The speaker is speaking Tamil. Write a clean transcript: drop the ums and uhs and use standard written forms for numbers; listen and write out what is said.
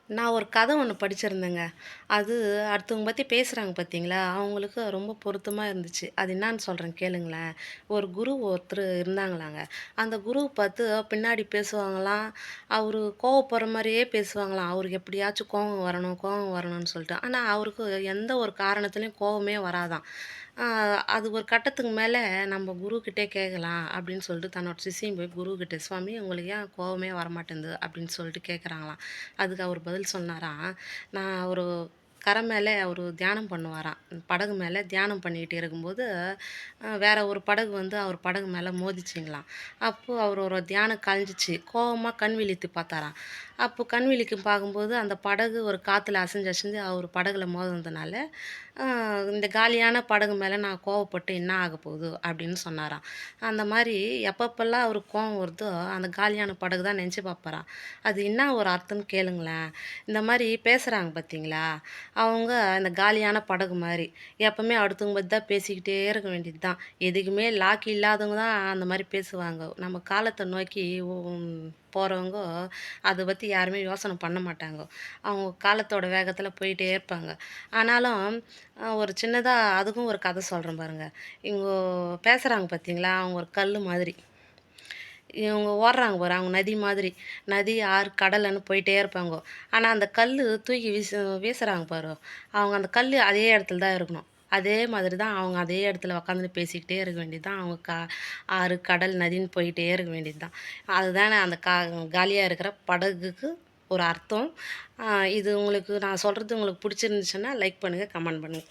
நான் ஒரு கதை ஒண்ணு படிச்சிருந்தேங்க. அது அடுத்தவங்க பத்தி பேசுறாங்க பார்த்தீங்களா, அவங்களுக்கு ரொம்ப பொருத்தமா இருந்துச்சு. அது என்னான்னு சொல்றேன் கேளுங்களேன். ஒரு குரு ஒருத்தர் இருந்தாங்களாங்க. அந்த குருவ பார்த்து பின்னாடி பேசுவாங்களாம், அவரு கோவப்படுற மாரியே பேசுவாங்களாம். அவருக்கு எப்படியாச்சும் கோவம் வரணும், கோவம் வரணும்னு சொல்லிட்டு. ஆனா, அவருக்கு எந்த ஒரு காரணத்துலயும் கோவமே வராதாம். ஆ அது ஒரு கட்டத்துக்கு மேல நம்ம குருக்கிட்டயே கேட்கலாம் அப்படின்னு சொல்லிட்டு தன்னோட சிஷ்யன் போய் குருக்கிட்ட, "சுவாமி உங்களுக்கு ஏன் கோவமே வரமாட்டேன்து?" அப்படின்னு சொல்லிட்டு கேட்குறாங்களாம். அதுக்கு அவர் பதில் சொன்னாராம், "நான் ஒரு கரை மேல அவரு தியானம் பண்ணுவாராம். படகு மேல தியானம் பண்ணிக்கிட்டு இருக்கும்போது, வேற ஒரு படகு வந்து அவர் படகு மேல மோதிச்சுங்களாம். அப்போ அவரோட தியானம் கலைஞ்சிச்சு. கோவமா கண் விழித்து பார்த்தாராம். அப்போ கண் விழிக்கு பார்க்கும்போது, அந்த படகு ஒரு காத்துல அசைஞ்சு அசைஞ்சு அவர் படகுல மோதுனதுனால, அ இந்த காலியான படகு மேல நான் கோவப்பட்டு என்ன ஆகப்போகுது?" அப்படின்னு சொன்னாராம். அந்த மாரி எப்பப்பலாம் அவருக்கு கோவம் வருதோ, அந்த காலியான படகு தான் நெனச்சு பார்ப்பாராம். அது என்ன ஒரு அர்த்தம்னு கேளுங்களேன். இந்த மாரி பேசுறாங்க பார்த்தீங்களா, அவங்க இந்த காலியான படகு மாரி. எப்பவுமே அடுத்தவங்க பத்தி தான் பேசிக்கிட்டே இருக்க வேண்டியது தான். எதுக்குமே லாக்கி இல்லாதவங்க தான் அந்த மாரி பேசுவாங்க. நம்ம காலத்த நோக்கி போறவங்க அத பத்தி யாருமே யோசனை பண்ண மாட்டாங்க. அவங்க காலத்தோட வேகத்துல போயிட்டே இருப்பாங்க. ஆனாலும் ஒரு சின்னதா அதுக்கும் ஒரு கதை சொல்றேன் பாருங்க. இவங்க பேசுறாங்க பார்த்தீங்களா, அவங்க ஒரு கல்லு மாதிரி. இவங்க ஓடுறாங்க பாரு, அவங்க நதி மாதிரி. நதி, ஆறு, கடலுன்னு போயிட்டே இருப்பாங்கோ. ஆனா, அந்த கல்லு தூக்கி வீசுறாங்க பாரு, அவங்க அந்த கல்லு அதே இடத்துல தான் இருக்கணும். அதே மாதிரி தான் அவங்க அதே இடத்துல உக்காந்துன்னு பேசிக்கிட்டே இருக்க வேண்டியது தான். அவங்க ஆறு, கடல், நதின்னு போயிட்டே இருக்க வேண்டியது தான். அதுதானே அந்த காலியா இருக்கிற படகுக்கு ஒரு அர்த்தம். இது உங்களுக்கு நான் சொல்றது உங்களுக்கு பிடிச்சிருந்துச்சுன்னா, லைக் பண்ணுங்க, கமெண்ட் பண்ணுங்க.